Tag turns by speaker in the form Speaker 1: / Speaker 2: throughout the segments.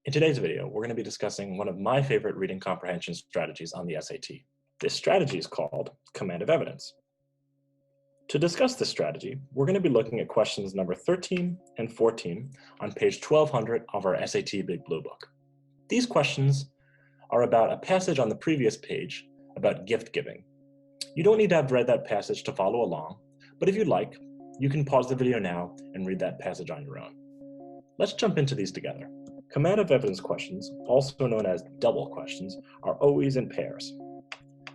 Speaker 1: In today's video, we're going to be discussing one of my favorite reading comprehension strategies on the SAT. This strategy is called command of evidence. To discuss this strategy, we're going to be looking at questions number 13 and 14 on page 1200 of our SAT Big Blue Book. These questions are about a passage on the previous page about gift giving. You don't need to have read that passage to follow along, but if you'd like, you can pause the video now and read that passage on your own. Let's jump into these together. Command of evidence questions, also known as double questions, are always in pairs.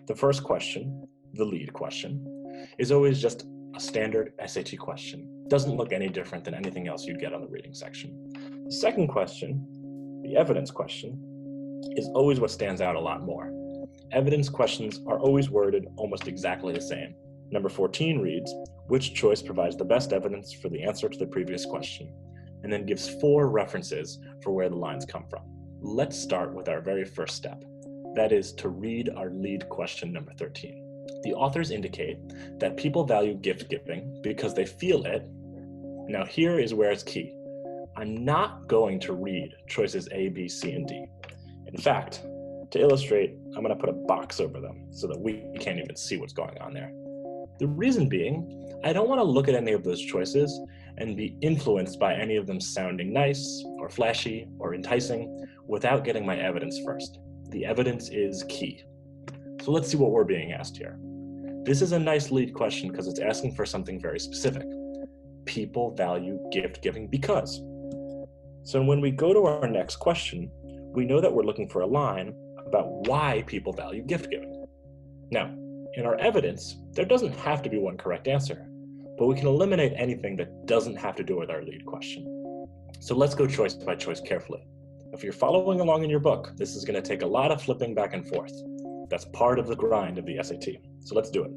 Speaker 1: The first question, the lead question, is always just a standard SAT question. It doesn't look any different than anything else you'd get on the reading section. The second question, the evidence question, is always what stands out a lot more. Evidence questions are always worded almost exactly the same. Number 14 reads, which choice provides the best evidence for the answer to the previous question? And then gives 4 references for where the lines come from. Let's start with our very first step. That is to read our lead question number 13. The authors indicate that people value gift giving because they feel it. Now here is where it's key. I'm not going to read choices A, B, C, and D. In fact, to illustrate, I'm going to put a box over them so that we can't even see what's going on there. The reason being, I don't want to look at any of those choices and be influenced by any of them sounding nice or flashy or enticing without getting my evidence first. The evidence is key. So let's see what we're being asked here. This is a nice lead question because it's asking for something very specific. People value gift giving because. So when we go to our next question, we know that we're looking for a line about why people value gift giving. Now, in our evidence, there doesn't have to be one correct answer, but we can eliminate anything that doesn't have to do with our lead question. So let's go choice by choice carefully. If you're following along in your book, this is going to take a lot of flipping back and forth. That's part of the grind of the SAT. So let's do it.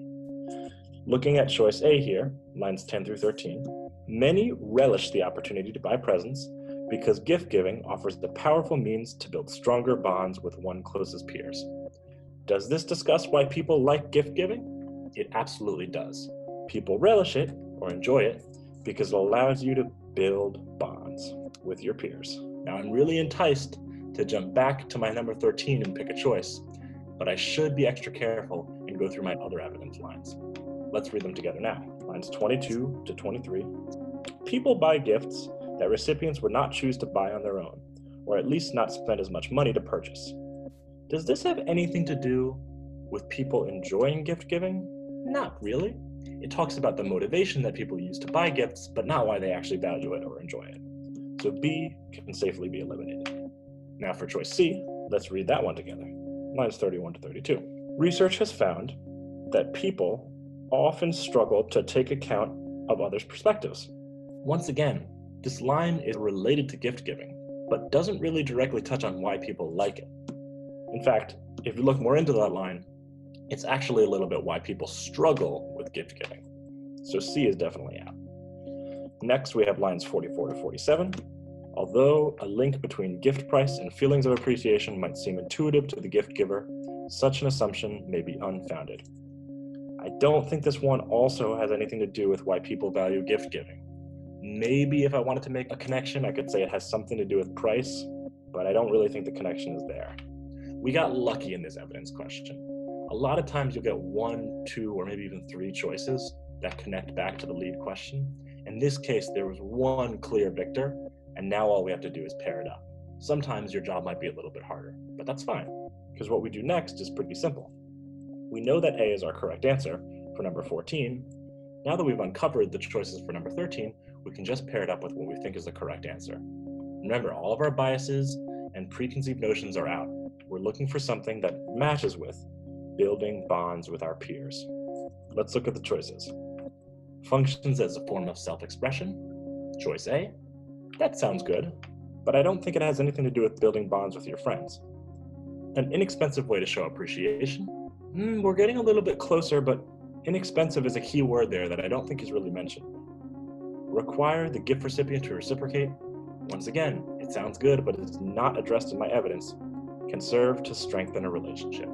Speaker 1: Looking at choice A here, lines 10 through 13, many relish the opportunity to buy presents because gift giving offers the powerful means to build stronger bonds with one's closest peers. Does this discuss why people like gift giving? It absolutely does. People relish it or enjoy it because it allows you to build bonds with your peers. Now I'm really enticed to jump back to my number 13 and pick a choice, but I should be extra careful and go through my other evidence lines. Let's read them together now. Lines 22 to 23. People buy gifts that recipients would not choose to buy on their own, or at least not spend as much money to purchase. Does this have anything to do with people enjoying gift giving? Not really. It talks about the motivation that people use to buy gifts, but not why they actually value it or enjoy it. So B can safely be eliminated. Now for choice C, let's read that one together. Lines 31 to 32. Research has found that people often struggle to take account of others' perspectives. Once again, this line is related to gift giving, but doesn't really directly touch on why people like it. In fact, if you look more into that line, it's actually a little bit why people struggle with gift giving. So C is definitely out. Next, we have lines 44 to 47. Although a link between gift price and feelings of appreciation might seem intuitive to the gift giver, such an assumption may be unfounded. I don't think this one also has anything to do with why people value gift giving. Maybe if I wanted to make a connection, I could say it has something to do with price, but I don't really think the connection is there. We got lucky in this evidence question. A lot of times you'll get 1, 2, or maybe even 3 choices that connect back to the lead question. In this case, there was one clear victor, and now all we have to do is pair it up. Sometimes your job might be a little bit harder, but that's fine, because what we do next is pretty simple. We know that A is our correct answer for number 14. Now that we've uncovered the choices for number 13, we can just pair it up with what we think is the correct answer. Remember, all of our biases and preconceived notions are out. We're looking for something that matches with building bonds with our peers. Let's look at the choices. Functions as a form of self-expression. Choice A. That sounds good, but I don't think it has anything to do with building bonds with your friends. An inexpensive way to show appreciation. We're getting a little bit closer, but inexpensive is a key word there that I don't think is really mentioned. Require the gift recipient to reciprocate. Once again, it sounds good, but it's not addressed in my evidence. Can serve to strengthen a relationship.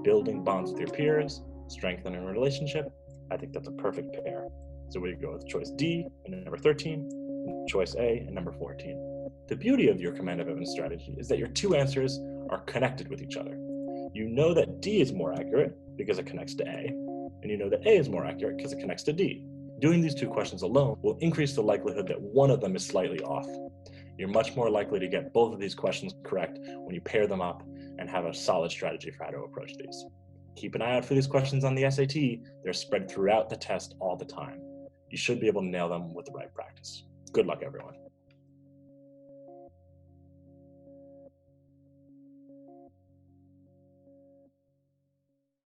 Speaker 1: Building bonds with your peers, strengthening a relationship. I think that's a perfect pair. So we go with choice D and number 13, and choice A and number 14. The beauty of your command of evidence strategy is that your two answers are connected with each other. You know that D is more accurate because it connects to A, and you know that A is more accurate because it connects to D. Doing these two questions alone will increase the likelihood that one of them is slightly off. You're much more likely to get both of these questions correct when you pair them up and have a solid strategy for how to approach these. Keep an eye out for these questions on the SAT. They're spread throughout the test all the time. You should be able to nail them with the right practice. Good luck, everyone.